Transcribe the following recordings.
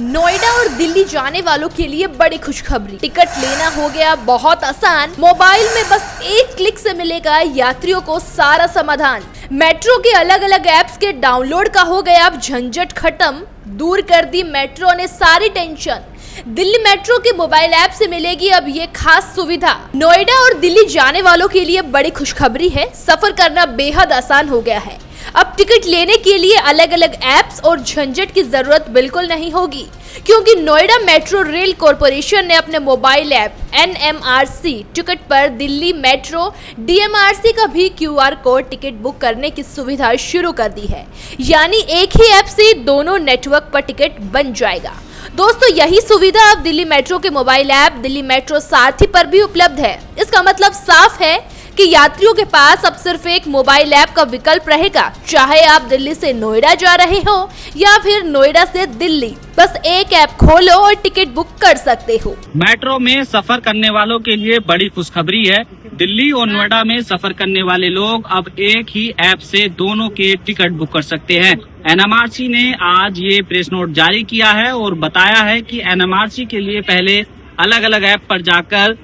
नोएडा और दिल्ली जाने वालों के लिए बड़ी खुशखबरी। टिकट लेना हो गया बहुत आसान। मोबाइल में बस एक क्लिक से मिलेगा यात्रियों को सारा समाधान। मेट्रो के अलग अलग ऐप्स के डाउनलोड का हो गया अब झंझट खत्म। दूर कर दी मेट्रो ने सारी टेंशन। दिल्ली मेट्रो के मोबाइल ऐप से मिलेगी अब ये खास सुविधा। नोएडा और दिल्ली जाने वालों के लिए बड़ी खुशखबरी है। सफर करना बेहद आसान हो गया है। अब टिकट लेने के लिए अलग अलग ऐप्स और झंझट की जरूरत बिल्कुल नहीं होगी, क्योंकि नोएडा मेट्रो रेल कॉरपोरेशन ने अपने मोबाइल ऐप NMRC टिकट पर दिल्ली मेट्रो DMRC का भी QR कोड टिकट बुक करने की सुविधा शुरू कर दी है। यानी एक ही ऐप से दोनों नेटवर्क पर टिकट बन जाएगा। दोस्तों, यही सुविधा अब दिल्ली मेट्रो के मोबाइल ऐप दिल्ली मेट्रो सारथी पर भी उपलब्ध है। इसका मतलब साफ है कि यात्रियों के पास अब सिर्फ एक मोबाइल ऐप का विकल्प रहेगा। चाहे आप दिल्ली से नोएडा जा रहे हो या फिर नोएडा से दिल्ली, बस एक ऐप खोलो और टिकट बुक कर सकते हो। मेट्रो में सफर करने वालों के लिए बड़ी खुशखबरी है। दिल्ली और नोएडा में सफर करने वाले लोग अब एक ही ऐप से दोनों के टिकट बुक कर सकते हैं। NMRC ने आज ये प्रेस नोट जारी किया है और बताया है कि NMRC के लिए पहले अलग अलग ऐप पर जाकर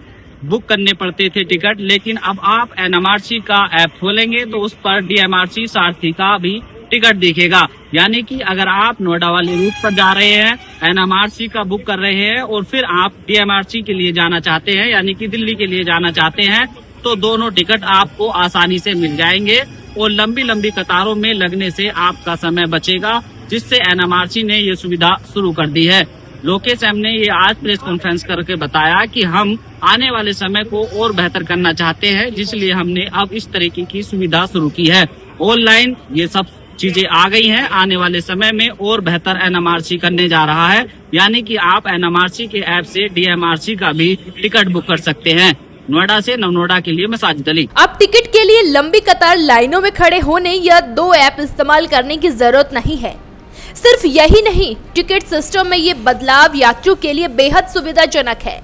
बुक करने पड़ते थे टिकट, लेकिन अब आप NMRC का ऐप खोलेंगे तो उस पर DMRC सारथी का भी टिकट दिखेगा। यानी कि अगर आप नोएडा वाले रूट पर जा रहे हैं, NMRC का बुक कर रहे हैं और फिर आप DMRC के लिए जाना चाहते हैं, यानी कि दिल्ली के लिए जाना चाहते हैं, तो दोनों टिकट आपको आसानी से मिल जाएंगे और लंबी लंबी कतारों में लगने से आपका समय बचेगा, जिससे NMRC ने ये सुविधा शुरू कर दी है। लोकेश एम ने ये आज प्रेस कॉन्फ्रेंस करके बताया कि हम आने वाले समय को और बेहतर करना चाहते हैं, जिसलिए हमने अब इस तरीके की सुविधा शुरू की है। ऑनलाइन ये सब चीजें आ गई हैं, आने वाले समय में और बेहतर NMRC करने जा रहा है। यानी कि आप NMRC के ऐप से DMRC का भी टिकट बुक कर सकते हैं। नोएडा से नवनोएडा के लिए मैं साजिद अली। अब टिकट के लिए लंबी कतार लाइनों में खड़े होने या दो ऐप इस्तेमाल करने की जरूरत नहीं है। सिर्फ यही नहीं, टिकट सिस्टम में ये बदलाव यात्रियों के लिए बेहद सुविधाजनक है।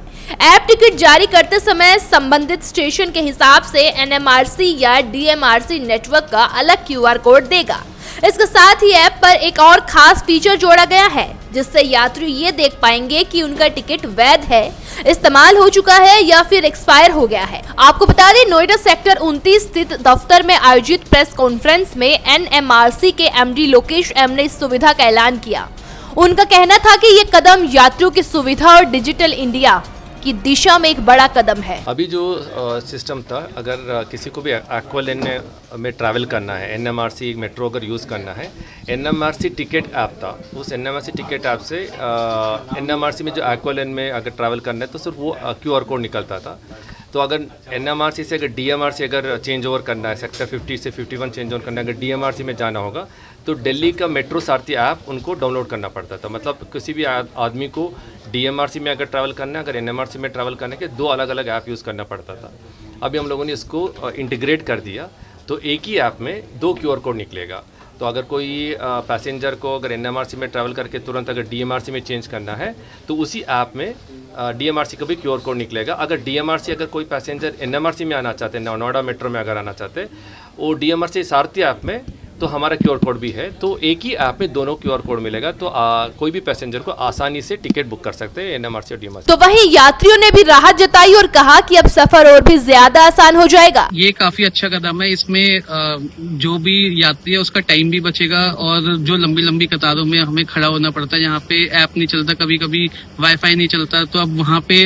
ऐप टिकट जारी करते समय संबंधित स्टेशन के हिसाब से NMRC या DMRC नेटवर्क का अलग QR कोड देगा। इसके साथ ही ऐप पर एक और खास फीचर जोड़ा गया है, जिससे यात्री ये देख पाएंगे कि उनका टिकट वैध है, इस्तेमाल हो चुका है या फिर एक्सपायर हो गया है। आपको बता दें, नोएडा सेक्टर 29 स्थित दफ्तर में आयोजित प्रेस कॉन्फ्रेंस में NMRC के MD लोकेश एम ने इस सुविधा का ऐलान किया। उनका कहना था कि ये कदम यात्रियों की सुविधा और डिजिटल इंडिया की दिशा में एक बड़ा कदम है। अभी जो सिस्टम था, अगर किसी को भी एक्वालेन में ट्रैवल करना है, NMRC मेट्रो अगर यूज़ करना है, NMRC टिकट ऐप था। उस NMRC टिकट ऐप से NMRC में जो एक्वालेन में अगर ट्रैवल करना है तो सिर्फ वो QR कोड निकलता था। तो अगर NMRC से अगर DMRC अगर चेंज ओवर करना है, सेक्टर 50 से 51 चेंज ओवर करना है, अगर DMRC में जाना होगा तो दिल्ली का मेट्रो सारथी ऐप उनको डाउनलोड करना पड़ता था। मतलब किसी भी आदमी को DMRC में अगर ट्रैवल करना है, अगर NMRC में ट्रैवल करने के दो अलग अलग ऐप यूज़ करना पड़ता था। अभी हम लोगों ने इसको इंटीग्रेट कर दिया, तो एक ही ऐप में दो QR कोड निकलेगा। तो अगर कोई पैसेंजर को अगर NMRC में ट्रैवल करके तुरंत अगर DMRC में चेंज करना है तो उसी ऐप में DMRC का भी QR कोड निकलेगा। अगर DMRC अगर कोई पैसेंजर NMRC में आना चाहते हैं, नोएडा मेट्रो में अगर आना चाहते हैं, वो DMRC सारथी ऐप में तो हमारा QR कोड भी है, तो एक ही ऐप में दोनों QR कोड मिलेगा। तो कोई भी पैसेंजर को आसानी से टिकट बुक कर सकते हैं NMRC और DMRC। तो वहीं यात्रियों ने भी राहत जताई और कहा कि अब सफर और भी ज्यादा आसान हो जाएगा। ये काफी अच्छा कदम है। इसमें जो भी यात्री है उसका टाइम भी बचेगा और जो लंबी लंबी कतारों में हमें खड़ा होना पड़ता है, यहाँ पे ऐप नहीं चलता, कभी कभी वाईफाई नहीं चलता, तो अब वहाँ पे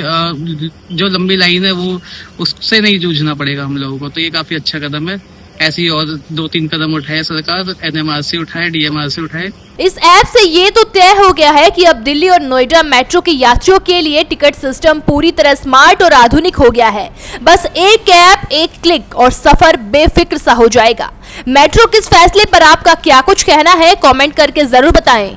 जो लंबी लाइन है वो उससे नहीं जूझना पड़ेगा हम लोगों को। तो ये काफी अच्छा कदम है। ऐसी और 2-3 कदम उठाए सरकार, NMRC उठाए, DMRC उठाए। इस ऐप से ये तो तय हो गया है कि अब दिल्ली और नोएडा मेट्रो के यात्रियों के लिए टिकट सिस्टम पूरी तरह स्मार्ट और आधुनिक हो गया है। बस एक ऐप, एक क्लिक और सफर बेफिक्र सा हो जाएगा। मेट्रो के इस फैसले पर आपका क्या कुछ कहना है, कमेंट करके जरूर बताएं।